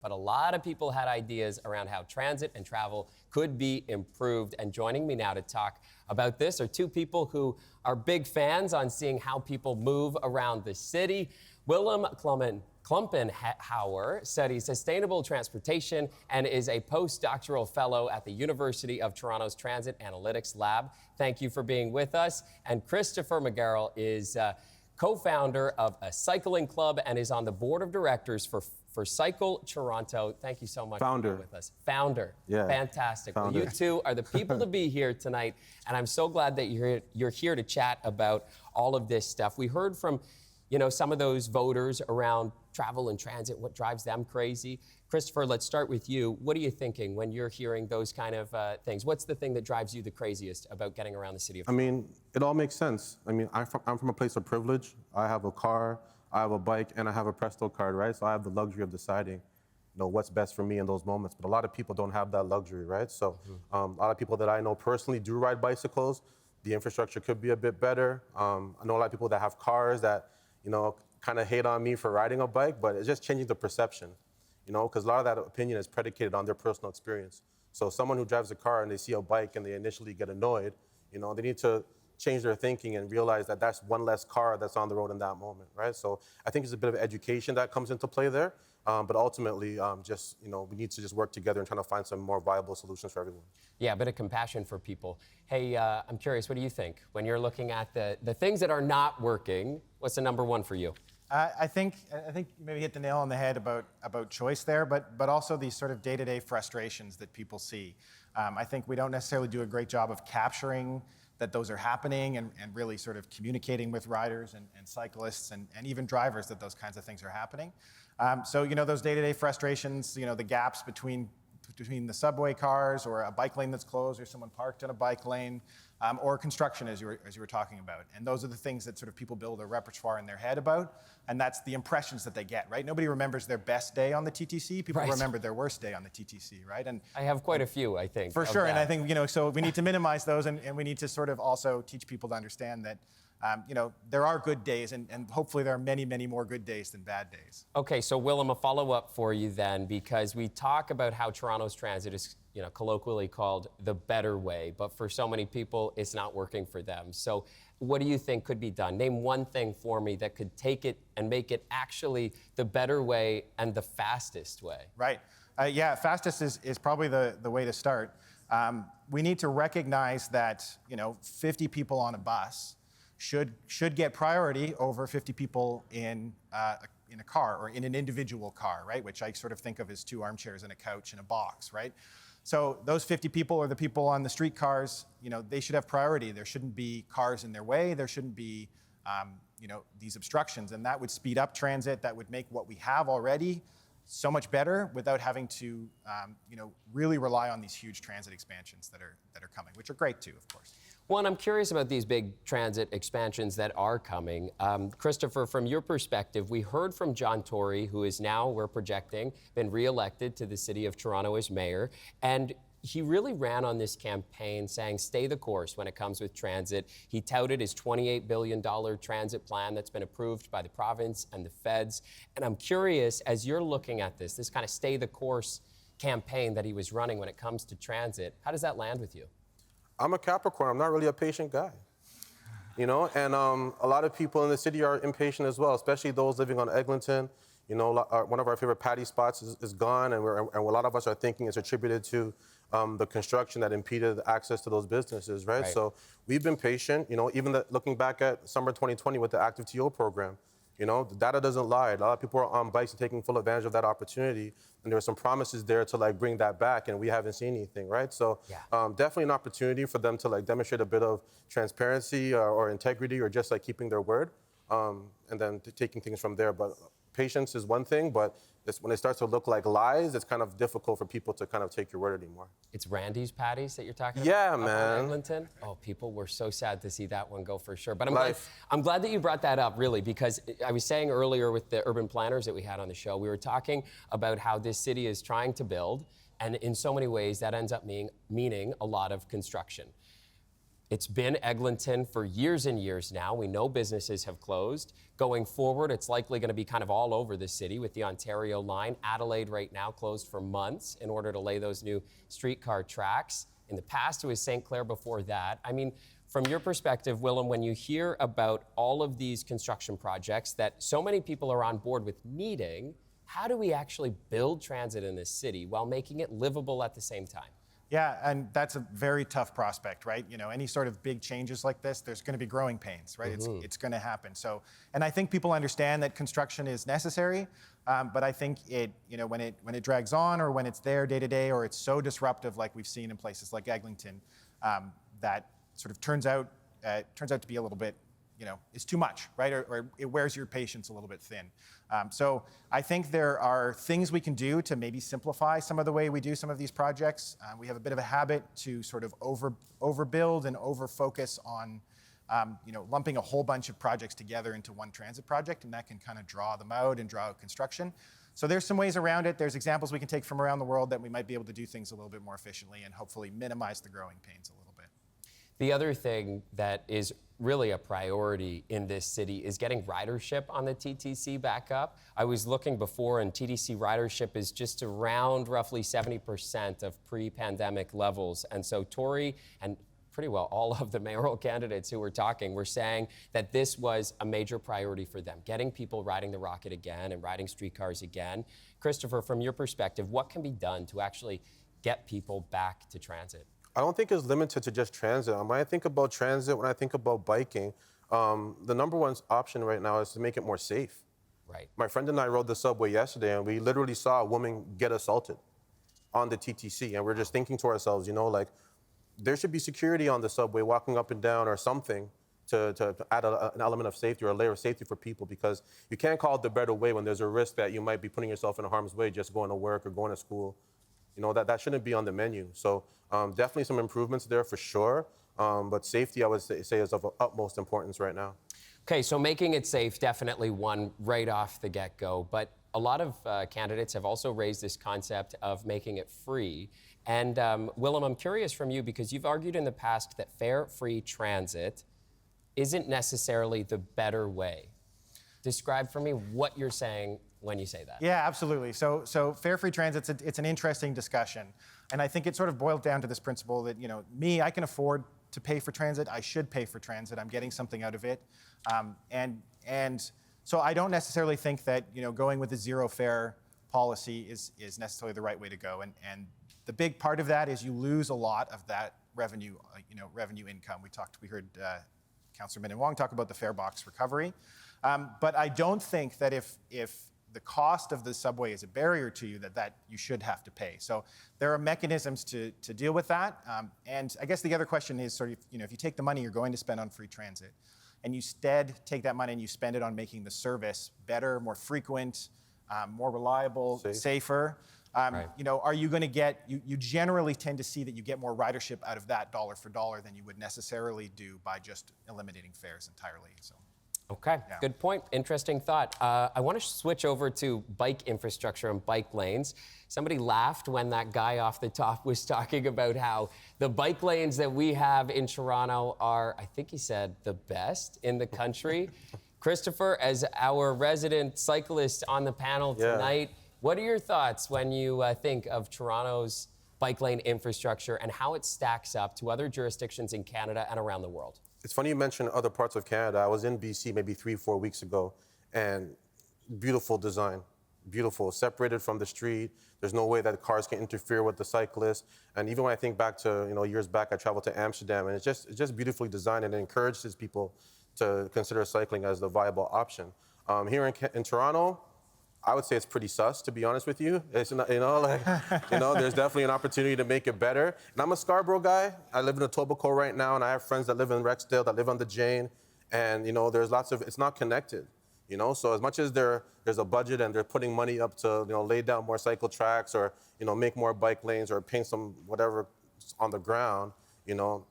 But a lot of people had ideas around how transit and travel could be improved. And joining me now to talk about this are two people who are big fans on seeing how people move around the city. Willem Klumpenhouwer studies sustainable transportation and is a postdoctoral fellow at the University of Toronto's Transit Analytics Lab. Thank you for being with us. And Christopher McGarrell is co-founder of a cycling club and is on the board of directors for Cycle Toronto. Thank you so much for being with us. Founder. Yeah. Fantastic. Founder. Well, you two are the people to be here tonight, and I'm so glad that you're here to chat about all of this stuff. We heard from, some of those voters around travel and transit, what drives them crazy. Christopher, let's start with you. What are you thinking when you're hearing those kind of things? What's the thing that drives you the craziest about getting around the city of Toronto? It all makes sense. I'm from a place of privilege. I have a car, I have a bike, and I have a Presto card, right? So I have the luxury of deciding, what's best for me in those moments. But a lot of people don't have that luxury, right? So a lot of people that I know personally do ride bicycles. The infrastructure could be a bit better. I know a lot of people that have cars that, kind of hate on me for riding a bike, but it's just changing the perception, because a lot of that opinion is predicated on their personal experience. So someone who drives a car and they see a bike and they initially get annoyed, they need to change their thinking and realize that that's one less car that's on the road in that moment, right? So I think there's a bit of education that comes into play there, but ultimately, we need to just work together and try to find some more viable solutions for everyone. Yeah, a bit of compassion for people. Hey, I'm curious, what do you think? When you're looking at the things that are not working, what's the number one for you? I think you maybe hit the nail on the head about choice there, but also these sort of day-to-day frustrations that people see. I think we don't necessarily do a great job of capturing that those are happening and really sort of communicating with riders and cyclists and even drivers that those kinds of things are happening. So those day-to-day frustrations, the gaps between the subway cars or a bike lane that's closed or someone parked in a bike lane, or construction as you were talking about. And those are the things that sort of people build a repertoire in their head about, and that's the impressions that they get, right? Nobody remembers their best day on the TTC. People remember their worst day on the TTC, right? And I have quite a few, I think. For sure, and I think, so we need to minimize those, and we need to sort of also teach people to understand that there are good days, and hopefully there are many, many more good days than bad days. Okay, so Willem, a follow-up for you then, because we talk about how Toronto's transit is, colloquially called the better way, but for so many people, it's not working for them. So what do you think could be done? Name one thing for me that could take it and make it actually the better way and the fastest way. Right. Yeah, fastest is probably the way to start. We need to recognize that, 50 people on a bus should get priority over 50 people in a car or in an individual car, right? Which I sort of think of as two armchairs and a couch and a box, right? So those 50 people or the people on the streetcars, they should have priority. There shouldn't be cars in their way. There shouldn't be, these obstructions, and that would speed up transit. That would make what we have already so much better without having to, really rely on these huge transit expansions that are coming, which are great too, of course. Well, and I'm curious about these big transit expansions that are coming. Christopher, from your perspective, we heard from John Tory, who is now, we're projecting, been re-elected to the City of Toronto as mayor, and he really ran on this campaign saying, stay the course when it comes with transit. He touted his $28 billion transit plan that's been approved by the province and the feds. And I'm curious, as you're looking at this kind of stay the course campaign that he was running when it comes to transit, how does that land with you? I'm a Capricorn. I'm not really a patient guy, and a lot of people in the city are impatient as well, especially those living on Eglinton. One of our favorite patty spots is gone, and a lot of us are thinking it's attributed to the construction that impeded access to those businesses, right? So we've been patient, even looking back at summer 2020 with the active TO program. The data doesn't lie. A lot of people are on bikes and taking full advantage of that opportunity. And there were some promises there to bring that back, and we haven't seen anything, right? So definitely an opportunity for them to demonstrate a bit of transparency or integrity or just keeping their word, and then taking things from there. But patience is one thing, but when it starts to look like lies, it's kind of difficult for people to kind of take your word anymore. It's Randy's Patties that you're talking about? Yeah, man. Eglinton? Oh, people were so sad to see that one go for sure. But I'm glad that you brought that up, really, because I was saying earlier with the urban planners that we had on the show, we were talking about how this city is trying to build, and in so many ways that ends up meaning a lot of construction. It's been Eglinton for years and years now. We know businesses have closed. Going forward, it's likely going to be kind of all over the city with the Ontario line. Adelaide right now closed for months in order to lay those new streetcar tracks. In the past, it was St. Clair before that. I mean, from your perspective, Willem, when you hear about all of these construction projects that so many people are on board with needing, how do we actually build transit in this city while making it livable at the same time? Yeah, and that's a very tough prospect, right? You know, any sort of big changes like this, there's going to be growing pains, right? It's going to happen. So, and I think people understand that construction is necessary, but I think it, you know, when it drags on or when it's there day to day, or it's so disruptive, like we've seen in places like Eglinton, that sort of turns out to be a little bit, you know, is too much, right? Or it wears your patience a little bit thin. So I think there are things we can do to maybe simplify some of the way we do some of these projects. We have a bit of a habit to sort of overbuild and over-focus on, you know, lumping a whole bunch of projects together into one transit project, and that can kind of draw them out and draw out construction. So there's some ways around it. There's examples we can take from around the world that we might be able to do things a little bit more efficiently and hopefully minimize the growing pains a little bit. The other thing that is really a priority in this city is getting ridership on the TTC back up. I was looking before, and TTC ridership is just around roughly 70% of pre-pandemic levels. And so Tory and pretty well all of the mayoral candidates who were talking were saying that this was a major priority for them, getting people riding the Rocket again and riding streetcars again. Christopher, from your perspective, what can be done to actually get people back to transit? I don't think it's limited to just transit. When I think about transit, when I think about biking, the number one option right now is to make it more safe. Right. My friend and I rode the subway yesterday, and we literally saw a woman get assaulted on the TTC, and we're just thinking to ourselves, you know, like, there should be security on the subway walking up and down or something to add an element of safety or a layer of safety for people, because you can't call it the better way when there's a risk that you might be putting yourself in harm's way just going to work or going to school. You know, that shouldn't be on the menu. So definitely some improvements there for sure. But safety, I would say, is of utmost importance right now. Okay, so making it safe, definitely one right off the get-go. But a lot of candidates have also raised this concept of making it free. And Willem, I'm curious from you, because you've argued in the past that fare-free transit isn't necessarily the better way. Describe for me what you're saying when you say that. Yeah, absolutely. So fare-free transit, it's an interesting discussion. And I think it sort of boils down to this principle that, you know, I can afford to pay for transit. I should pay for transit. I'm getting something out of it. And so I don't necessarily think that, you know, going with a zero fare policy is necessarily the right way to go. And the big part of that is you lose a lot of that revenue, revenue income. We heard Councillor Min and Wong talk about the fare box recovery. But I don't think that if the cost of the subway is a barrier to you, that you should have to pay. So there are mechanisms to deal with that. And I guess the other question is sort of, you know, if you take the money you're going to spend on free transit and you instead take that money and you spend it on making the service better, more frequent, more reliable, safer, Right. you know, are you going to get, you generally tend to see that you get more ridership out of that dollar for dollar than you would necessarily do by just eliminating fares entirely. So. Okay, Yeah. Good point. Interesting thought. I want to switch over to bike infrastructure and bike lanes. Somebody laughed when that guy off the top was talking about how the bike lanes that we have in Toronto are, I think he said, the best in the country. Christopher, as our resident cyclist on the panel tonight, what are your thoughts when you think of Toronto's bike lane infrastructure and how it stacks up to other jurisdictions in Canada and around the world? It's funny you mentioned other parts of Canada. I was in BC maybe 3-4 weeks ago, and beautiful design, beautiful, separated from the street. There's no way that cars can interfere with the cyclists. And even when I think back to, you know, years back, I traveled to Amsterdam, and it's just beautifully designed, and it encourages people to consider cycling as the viable option. Here in Toronto, I would say it's pretty sus, to be honest with you. It's not, there's definitely an opportunity to make it better. And I'm a Scarborough guy. I live in Etobicoke right now, and I have friends that live in Rexdale, that live on the Jane. And, you know, there's lots of, it's not connected, you know? So as much as there's a budget and they're putting money up to, you know, lay down more cycle tracks or, you know, make more bike lanes or paint some whatever on the ground, you know,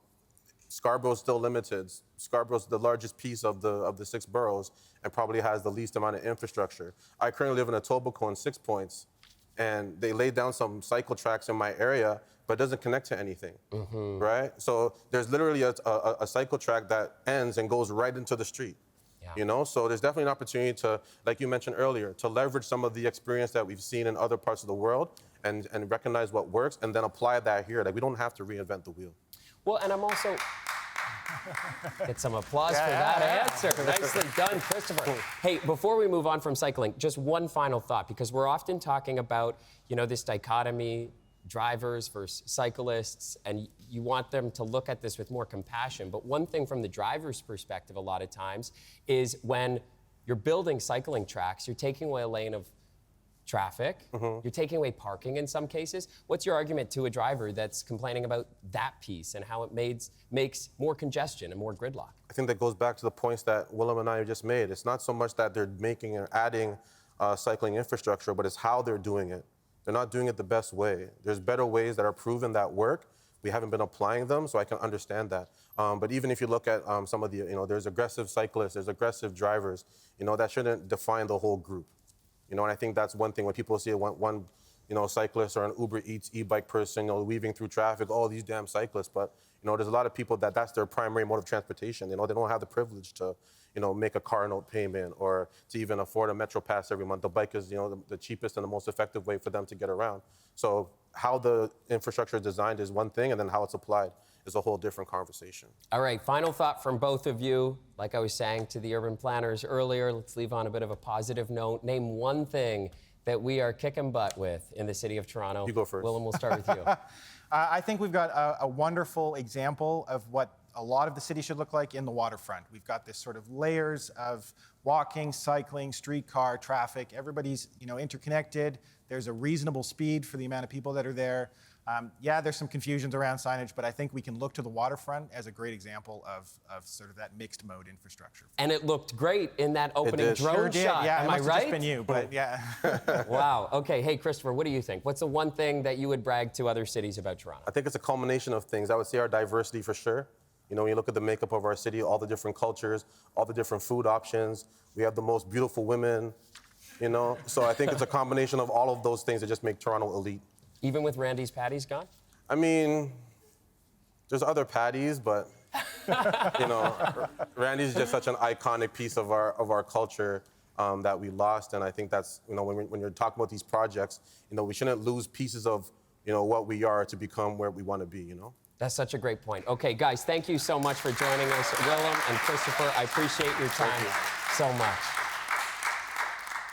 Scarborough's still limited. Scarborough's the largest piece of the 6 boroughs and probably has the least amount of infrastructure. I currently live in Etobicoke in 6 Points, and they laid down some cycle tracks in my area, but it doesn't connect to anything, right? So there's literally a cycle track that ends and goes right into the street. Yeah. You know, so there's definitely an opportunity to, like you mentioned earlier, to leverage some of the experience that we've seen in other parts of the world and recognize what works and then apply that here. Like, we don't have to reinvent the wheel. Well, and I'm also... Get some applause for that answer. Nicely done, Christopher. Hey, before we move on from cycling, just one final thought, because we're often talking about, you know, this dichotomy, drivers versus cyclists, and you want them to look at this with more compassion. But one thing from the driver's perspective a lot of times is when you're building cycling tracks, you're taking away a lane of traffic, you're taking away parking in some cases. What's your argument to a driver that's complaining about that piece and how it makes more congestion and more gridlock? I think that goes back to the points that Willem and I just made. It's not so much that they're making or adding cycling infrastructure, but it's how they're doing it. They're not doing it the best way. There's better ways that are proven that work. We haven't been applying them, so I can understand that. But even if you look at some of the, you know, there's aggressive cyclists, there's aggressive drivers, you know, that shouldn't define the whole group. You know, and I think that's one thing when people see one you know, cyclist or an Uber Eats e-bike person, you know, weaving through traffic, oh, these damn cyclists. But, you know, there's a lot of people that's their primary mode of transportation. You know, they don't have the privilege to, you know, make a car note payment or to even afford a Metro Pass every month. The bike is, you know, the cheapest and the most effective way for them to get around. So how the infrastructure is designed is one thing, and then how it's applied is a whole different conversation. All right, final thought from both of you. Like I was saying to the urban planners earlier, let's leave on a bit of a positive note. Name one thing that we are kicking butt with in the city of Toronto. You go first. Willem, we'll start with you. I think we've got a wonderful example of what a lot of the city should look like in the waterfront. We've got this sort of layers of walking, cycling, streetcar, traffic. Everybody's, you know, interconnected. There's a reasonable speed for the amount of people that are there. Yeah, there's some confusions around signage, but I think we can look to the waterfront as a great example of sort of that mixed mode infrastructure. And it looked great in that opening drone Sure did. shot. Yeah, Am it I must have right? just been you, but yeah. Wow. Okay. Hey, Christopher, what do you think? What's the one thing that you would brag to other cities about Toronto? I think it's a culmination of things. I would say our diversity for sure. You know, when you look at the makeup of our city, all the different cultures, all the different food options, we have the most beautiful women, you know? So I think it's a combination of all of those things that just make Toronto elite. Even with Randy's patties gone? I mean, there's other patties, but, you know, Randy's just such an iconic piece of our culture that we lost. And I think that's, you know, when you're talking about these projects, you know, we shouldn't lose pieces of, you know, what we are to become where we want to be, you know? That's such a great point. Okay, guys, thank you so much for joining us. Willem and Christopher, I appreciate your time so much.